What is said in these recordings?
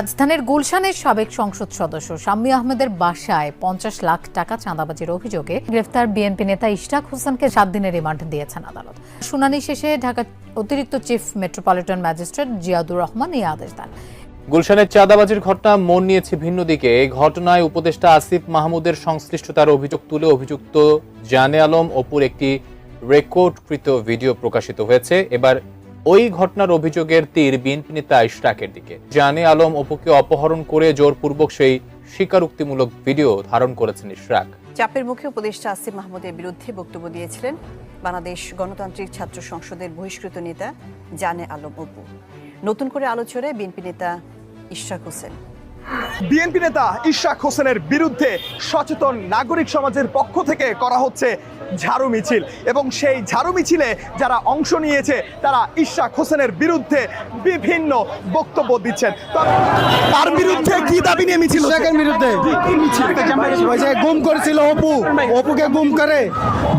রাজধানীর গুলশানের সাবেক সংসদ সদস্য শাম্মী আহমেদের বাসায় ৫০ লাখ টাকা চাঁদাবাজির অভিযোগে গ্রেফতার বিএনপি নেতা ইশরাক হোসেনকে ৭ দিনের রিমান্ড দিয়েছেন আদালত। শুনানি শেষে ঢাকা অতিরিক্ত chief metropolitan magistrate Ziadur Rahman এই আদেশ দেন। গুলশানের চাঁদাবাজির ঘটনা মোড় নিয়েছে ভিন্ন দিকে। এই ঘটনায় উপদেষ্টা আসিফ মাহমুদের সংশ্লিষ্টতার অভিযোগ তুলে অভিযুক্ত জানে আলম অপুর একটি রেকর্ডকৃত ভিডিও প্রকাশিত হয়েছে। এবার ওই ঘটনার অভিযোগের তীর বিএনপি নেতা ইশরাকের দিকে। জানে আলম অপুকে অপহরণ করে জোরপূর্বক সেই স্বীকারোক্তিমূলক ভিডিও ধারণ করেছেন ইশরাক। চাপের মুখে উপদেষ্টা আসিফ মাহমুদের বিরুদ্ধে বক্তব্য দিয়েছিলেন বাংলাদেশ গণতান্ত্রিক ছাত্র সংসদের বহিষ্কৃত নেতা জানে আলম অপু। নতুন করে আলোচনায় বিএনপি নেতা ইশরাক হোসেন। বিএনপি নেতা ইশরাক হোসেনের বিরুদ্ধে সচেতন নাগরিক সমাজের পক্ষ থেকে করা হচ্ছে ঝাড়ু মিছিল, এবং সেই ঝাড়ু মিছিলে যারা অংশ নিয়েছে তারা ইশরাক হোসেনের বিরুদ্ধে বিভিন্ন বক্তব্য দিচ্ছেন। তার বিরুদ্ধে কি দাবি নিয়ে মিছিল? ইশরাকের বিরুদ্ধে ওই যে গুম করেছিল অপুকে গুম করে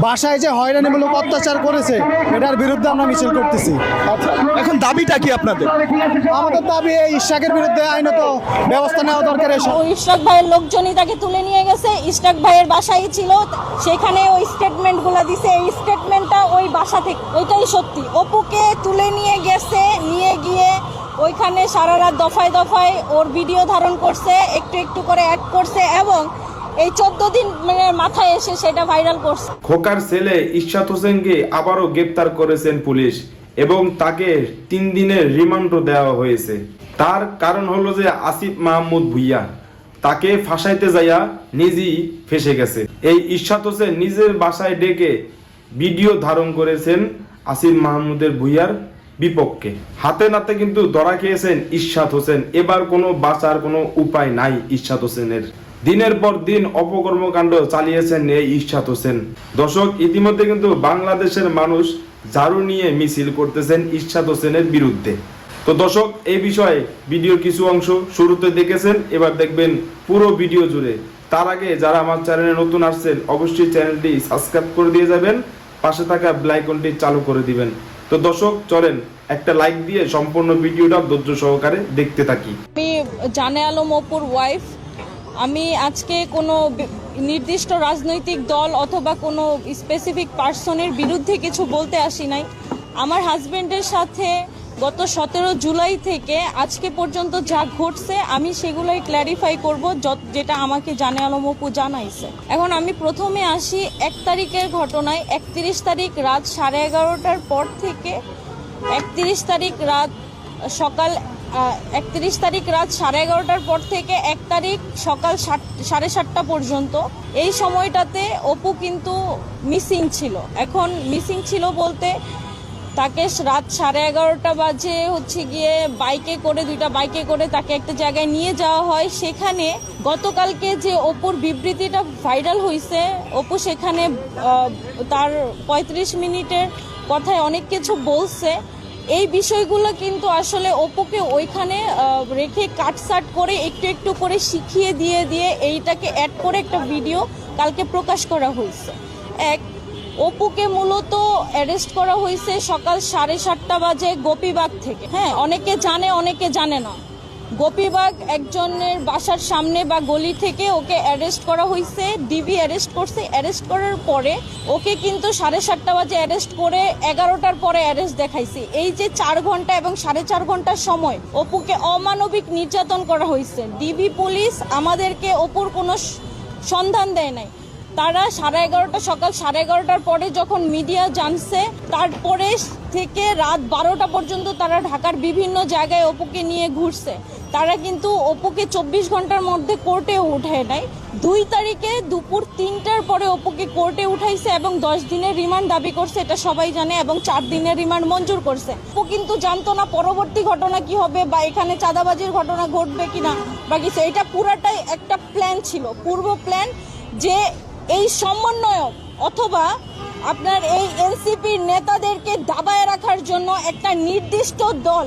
বাসায় যে হয়রানিমূলক অত্যাচার করেছে এটার বিরুদ্ধে আমরা মিছিল করতেছি। আচ্ছা, এখন দাবিটা কি আপনাদের? আমাদের দাবি এই ইশরাকের বিরুদ্ধে আইনত ব্যবস্থা নেওয়া দরকার। ইশরাক ভাইয়ের লোকজনই তাকে তুলে নিয়ে গেছে। ইশরাক ভাইয়ের বাসায় ছিল, সেখানে ওই স্টেটমেন্টগুলো দিছে। এই স্টেটমেন্টটা ওই বাসা থেকে, ওইটাই সত্যি। অপুকে তুলে নিয়ে গেছে, নিয়ে গিয়ে ওইখানে সারা রাত দফায় দফায় ওর ভিডিও ধারণ করছে, একটু একটু করে অ্যাড করছে, এবং এই 14 দিন মাথায় এসে সেটা ভাইরাল করছে। খোকার ছেলে ইশরাক হোসেনকে আবারও গ্রেপ্তার করেছেন পুলিশ, এবং তাকে 3 দিনের রিমান্ডও দেওয়া হয়েছে। তার কারণ হলো যে আসিফ মাহমুদ ভুইয়া তাকে ফাঁসাইতে যাইয়া নিজেই ফেসে গেছে। এই ইশরাক হোসেন নিজের বাসায় ডেকে ভিডিও ধারণ করেছেন আসিফ মাহমুদের ভুইয়ার বিপক্ষে। হাতে নাতে কিন্তু ধরা খেয়েছেন ইশরাক হোসেন। এবার কোনো বাঁচার কোনো উপায় নাই ইশরাক হোসেনের। দিনের পর দিন অপকর্মকাণ্ড চালিয়েছেন এই ইশরাক হোসেন। দর্শক, ইতিমধ্যে কিন্তু বাংলাদেশের মানুষ ঝাড়ু নিয়ে মিছিল করতেছেন ইশরাক হোসেনের বিরুদ্ধে। তো দর্শক, এই বিষয়ে ভিডিওর কিছু অংশ শুরুতে দেখেছেন, এবার দেখবেন পুরো ভিডিও জুড়ে। তার আগে যারা আমার চ্যানেলে নতুন আসছেন অবশ্যই চ্যানেলটি সাবস্ক্রাইব করে দিয়ে যাবেন, পাশে থাকা বেল আইকনটি চালু করে দিবেন। তো দর্শক, চলেন একটা লাইক দিয়ে সম্পূর্ণ ভিডিওটা ধৈর্য সহকারে দেখতে থাকি। আমি জানে আলম অপুর ওয়াইফ। আমি আজকে কোনো নির্দিষ্ট রাজনৈতিক দল অথবা কোনো স্পেসিফিক পার্সনের বিরুদ্ধে কিছু বলতে আসি নাই। আমার হাজবেন্ডের সাথে গত 17 জুলাই থেকে আজকে পর্যন্ত যা ঘটছে আমি সেগুলোই ক্ল্যারিফাই করব, যেটা আমাকে জানে আলম অপু জানাইছে। এখন আমি প্রথমে আসি 1 তারিখের ঘটনায়। 31 তারিখ রাত 11:30টার পর থেকে 31 তারিখ রাত 11:30টার পর থেকে 1 তারিখ সকাল 7:30টা পর্যন্ত এই সময়টাতে অপু কিন্তু মিসিং ছিল। এখন মিসিং ছিল বলতে তাকে রাত 11:30 বাজে গিয়ে দুইটা বাইকে করে তাকে একটা জায়গায় নিয়ে যাওয়া হয়। সেখানে গতকালকে যে অপুর বিবৃতিটা ভাইরাল হয়েছে, অপু সেখানে তার 35 মিনিটের কথায় অনেক কিছু বলছে। এই বিষয়গুলো কিন্তু আসলে অপুকে ওইখানে রেখে কাটসাট করে একটু একটু করে শিখিয়ে দিয়ে এইটাকে অ্যাড করে একটা ভিডিও কালকে প্রকাশ করা হয়েছে। অপুকে মূলত অ্যারেস্ট করা হয়েছে সকাল 7:30 বাজে গোপীবাগ থেকে। হ্যাঁ, অনেকে জানে অনেকে জানে না। গোপীবাগ একজনের বাসার সামনে বা গলি থেকে ওকে অ্যারেস্ট করা হয়েছে। ডিবি অ্যারেস্ট করছে। অ্যারেস্ট করার পরে ওকে কিন্তু 7:30 বাজে অ্যারেস্ট করে 11টার পরে অ্যারেস্ট দেখাইছে। এই যে 4 ঘন্টা এবং 4.5 ঘন্টার সময় অপুকে অমানবিক নির্যাতন করা হয়েছে। ডিবি পুলিশ আমাদেরকে অপুর কোনো সন্ধান দেয় নাই। তারা সকাল 11:30টার পরে যখন মিডিয়া জানছে, তারপরে থেকে রাত 12টা পর্যন্ত তারা ঢাকার বিভিন্ন জায়গায় অপুকে নিয়ে ঘুরছে। তারা কিন্তু অপুকে 24 ঘন্টার মধ্যে কোর্টে উঠায় নাই। 2 তারিখে দুপুর 3টার পরে অপুকে কোর্টে উঠাইছে এবং 10 দিনের রিমান্ড দাবি করছে, এটা সবাই জানে, এবং 4 দিনের রিমান্ড মঞ্জুর করছে। অপু কিন্তু জানতো না পরবর্তী ঘটনা কি হবে বা এখানে চাঁদাবাজির ঘটনা ঘটবে কিনা বা কিছু। এটা পুরাটাই একটা প্ল্যান ছিল, পূর্ব প্ল্যান, যে এই সমন্বয়ক অথবা আপনার এই এনসিপির নেতাদেরকে দাবায় রাখার জন্য একটা নির্দিষ্ট দল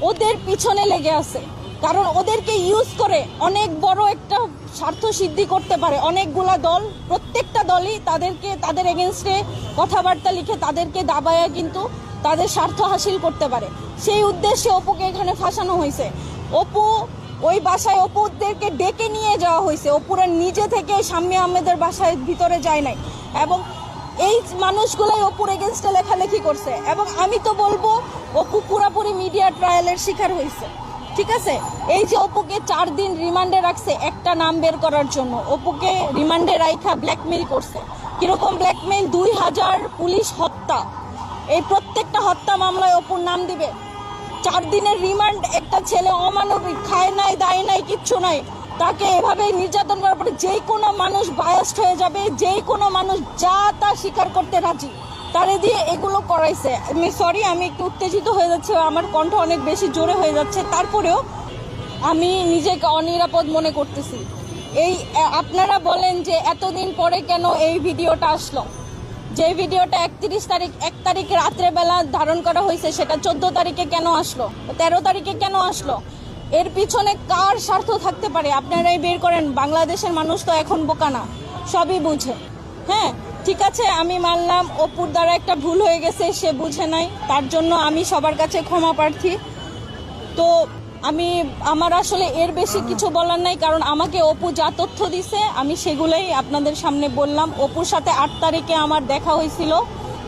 ওদের পিছনে লেগে আছে। কারণ ওদেরকে ইউজ করে অনেক বড় একটা স্বার্থ সিদ্ধি করতে পারে অনেকগুলা দল। প্রত্যেকটা দলই তাদের এগেনস্টে কথাবার্তা লিখে তাদেরকে দাবায় কিন্তু তাদের স্বার্থ হাসিল করতে পারে। সেই উদ্দেশ্যে অপুকে এখানে ফাঁসানো হয়েছে। অপু ওই বাসায় অপুদেরকে ডেকে নিয়ে যাওয়া হয়েছে। অপুরা নিজে থেকে শাম্মী আহমেদের বাসায় ভিতরে যায় নাই এবং এই মানুষগুলাই অপুর এগেনস্টে লেখালেখি করছে। এবং আমি তো বলবো অপু পুরাপুরি মিডিয়া ট্রায়ালের শিকার হয়েছে। ঠিক আছে, এই যে অপুকে 4 দিন রিমান্ডে রাখছে একটা নাম বের করার জন্য, অপুকে রিমান্ডে রাখা ব্ল্যাকমেইল করছে। কিরকম ব্ল্যাকমেইল? 2000 পুলিশ হত্যা, এই প্রত্যেকটা হত্যা মামলায় অপুর নাম দিবে। 4 দিনের রিমান্ড, একটা ছেলে অমানবিক, খায় নাই দায় নাই কিচ্ছু নাই, তাকে এভাবে নির্যাতন করার পরে যে কোনো মানুষ বায়াসড হয়ে যাবে, যে কোনো মানুষ যা তা স্বীকার করতে রাজি, তারে দিয়ে এগুলো করাইছে। আমি একটু উত্তেজিত হয়ে যাচ্ছে, আমার কণ্ঠ অনেক বেশি জোরে হয়ে যাচ্ছে, তারপরেও আমি নিজেকে অনিরাপদ মনে করতেছি। এই আপনারা বলেন যে এতদিন পরে কেন এই ভিডিওটা আসলো? যে ভিডিওটা 1 তারিখ রাত্রেবেলা ধারণ করা হয়েছে সেটা 14 তারিখে কেন আসলো, 13 তারিখে কেন আসলো? এর পিছনে কার স্বার্থ থাকতে পারে? আপনারাই বের করেন। বাংলাদেশের মানুষ তো এখন বোকা না, সবই বুঝে। হ্যাঁ ঠিক আছে, আমি মানলাম অপুর দ্বারা একটা ভুল হয়ে গেছে, সে বুঝে নাই, তার জন্য আমি সবার কাছে ক্ষমা প্রার্থী। তো আমার আসলে এর বেশি কিছু বলার নাই, কারণ আমাকে অপু যা তথ্য দিছে আমি সেগুলোই আপনাদের সামনে বললাম। অপুর সাথে 8 তারিখে আমার দেখা হয়েছিল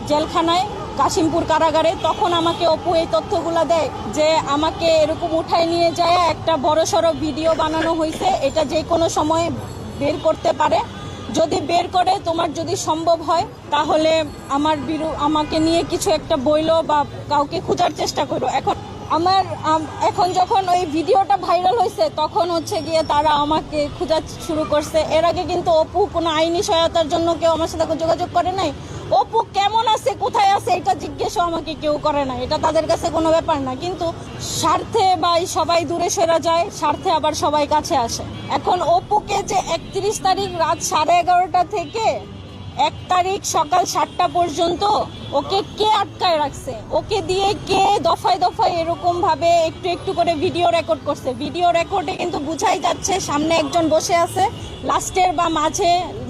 জেলখানায়, কাশিমপুর কারাগারে। তখন আমাকে অপু এই তথ্যগুলো দেয় যে আমাকে এরকম উঠায় নিয়ে যায় একটা বড়সড় ভিডিও বানানো হয়েছে, এটা যে কোনো সময় বের করতে পারে। যদি বের করে, তোমার যদি সম্ভব হয় তাহলে আমাকে নিয়ে কিছু একটা বইলো বা কাউকে খোঁজার চেষ্টা করো। এখন যখন ওই ভিডিওটা ভাইরাল হয়েছে তখন হচ্ছে গিয়ে তারা আমাকে খোঁজা শুরু করছে। এর আগে কিন্তু অপু কোনো আইনি সহায়তার জন্য কেউ আমার সাথে যোগাযোগ করে নাই। অপু কেমন আছে, কোথায় আছে, এটা জিজ্ঞেসও আমাকে কেউ করে না, এটা তাদের কাছে কোনো ব্যাপার না। কিন্তু স্বার্থে বা সবাই দূরে সরে যায়, স্বার্থে আবার সবাই কাছে আসে। এখন অপুকে যে 31 তারিখ রাত 11:30 থেকে 1 তারিখ সকাল 7টা পর্যন্ত ওকে কে আটকায় রাখছে, ওকে দিয়ে কে দফায় দফায় এরকম ভাবে একটু একটু করে ভিডিও রেকর্ড করছে। ভিডিও রেকর্ডে কিন্তু বুঝাই যাচ্ছে সামনে একজন বসে আছে। লাস্টের বা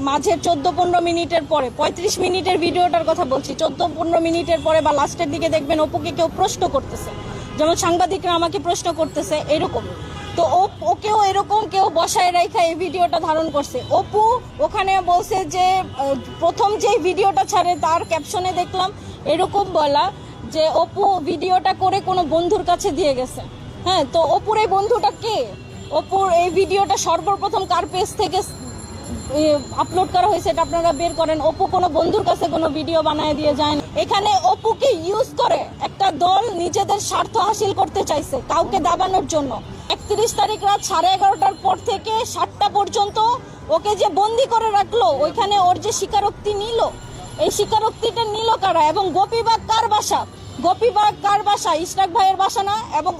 মাঝে 14-15 মিনিটের পরে, 35 মিনিটের ভিডিওটার কথা বলছি, 14-15 মিনিটের পরে বা লাস্টের দিকে দেখবেন অপুকে কেউ প্রশ্ন করতেছে, যেমন সাংবাদিকরা আমাকে প্রশ্ন করতেছে এরকম। তো ওকেও এরকম কেউ বসায় রেখে এই ভিডিওটা ধারণ করছে। অপু ওখানে বলছে যে প্রথম যে ভিডিওটা ছাড়ে তার ক্যাপশনে দেখলাম এরকম বলা যে অপু ভিডিওটা করে কোনো বন্ধুর কাছে দিয়ে গেছে। হ্যাঁ, তো অপুর এই বন্ধুটা কে? অপুর এই ভিডিওটা সর্বপ্রথম কার পেজ থেকে আপলোড করা হয়েছে এটা আপনারা বের করেন। অপু কোনো বন্ধুর কাছে কোনো ভিডিও বানায় দিয়ে যায় না। এখানে অপুকে ইউজ করে একটা দল নিজেদের স্বার্থ হাসিল করতে চাইছে, কাউকে দাবানোর জন্য। 31 তারিখ রাত 11:30টার পর থেকে 7টা পর্যন্ত ওকে যে বন্দি করে রাখলো, ওইখানে ওর যে স্বীকারোক্তি নিল, এই স্বীকারোক্তিটা নিল কারা? এবং গোপীবাগ কার বাসা? গোপীবাগ কার বাসা? ইশরাক ভাইয়ের বাসা না? এবং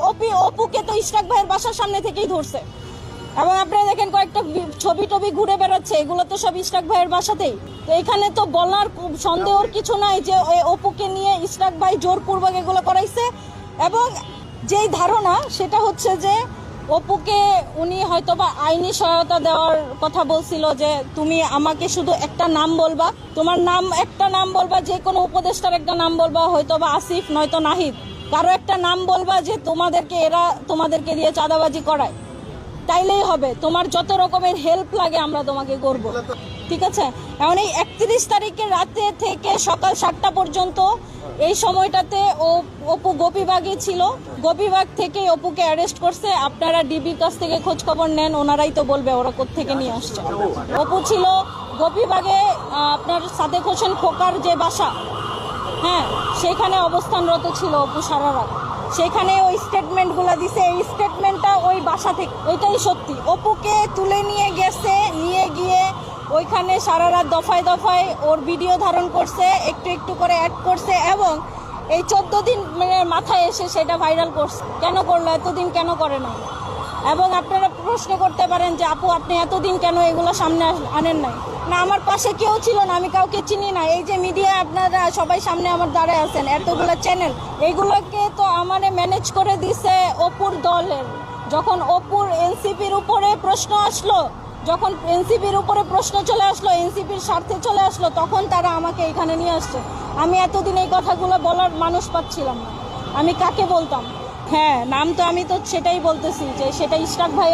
অপুকে তো ইশরাক ভাইয়ের বাসার সামনে থেকেই ধরছে। এবং আপনারা দেখেন কয়েকটা ছবি টবি ঘুরে বেড়াচ্ছে, এগুলো তো সব ইশরাক ভাইয়ের বাসাতেই। তো এখানে তো বলার সন্দেহর কিছু নাই যে অপুকে নিয়ে ইশরাক ভাই জোরপূর্বক এগুলো করাইছে। এবং যেই ধারণা সেটা হচ্ছে যে অপুকে উনি হয়তোবা আইনি সহায়তা দেওয়ার কথা বলছিল, যে তুমি আমাকে শুধু একটা নাম বলবা, তোমার নাম একটা নাম বলবা, যে কোনো উপদেষ্টার একটা নাম বলবা, হয়তোবা আসিফ নয়তো নাহিদ, কারো একটা নাম বলবা যে তোমাদেরকে দিয়ে চাঁদাবাজি করায়, তাইলেই হবে। তোমার যত রকমের হেল্প লাগে আমরা তোমাকে করব, ঠিক আছে? এখন এই 31 তারিখের রাতে থেকে সকাল 7টা পর্যন্ত এই সময়টাতে অপু গোপীবাগই ছিল। গোপীবাগ থেকে অপুকে অ্যারেস্ট করছে। আপনারা ডিবির কাছ থেকে খোঁজ খবর নেন, ওনারাই তো বলবে ওরা কোত্থেকে নিয়ে আসছে। অপু ছিল গোপীবাগে আপনার সাদেক হোসেন খোকার যে বাসা, হ্যাঁ, সেখানে অবস্থানরত ছিল অপু সারা রাত। সেখানে ওই স্টেটমেন্টগুলো দিছে, এই স্টেটমেন্টটা ওই বাসা থেকে, এটাই সত্যি। অপুকে তুলে নিয়ে গেছে, নিয়ে গিয়ে ওইখানে সারা রাত দফায় দফায় ওর ভিডিও ধারণ করছে, একটু একটু করে অ্যাড করছে এবং এই 14 দিন মাথায় এসে সেটা ভাইরাল করছে। কেন করলো? এতদিন কেন করে না? এবং আপনারা প্রশ্ন করতে পারেন যে আপু আপনি এতদিন কেন এগুলো সামনে আনেন নাই? না, আমার পাশে কেউ ছিল না, আমি কাউকে চিনি না। এই যে মিডিয়া আপনারা সবাই সামনে আমার দাঁড়ায় আছেন, এতগুলো চ্যানেল, এইগুলোকে তো আমার ম্যানেজ করে দিছে অপুর দলের। যখন অপুর এনসিপির উপরে প্রশ্ন আসলো, যখন এনসিপির উপরে প্রশ্ন চলে আসলো, এনসিপির স্বার্থে চলে আসলো, তখন তারা আমাকে এখানে নিয়ে আসছে। আমি এতদিন এই কথাগুলো বলার মানুষ পাচ্ছিলাম না, আমি কাকে বলতাম? হ্যাঁ নাম তো আমি তো সেটাই বলতেছি যে সেটা ইশরাক ভাই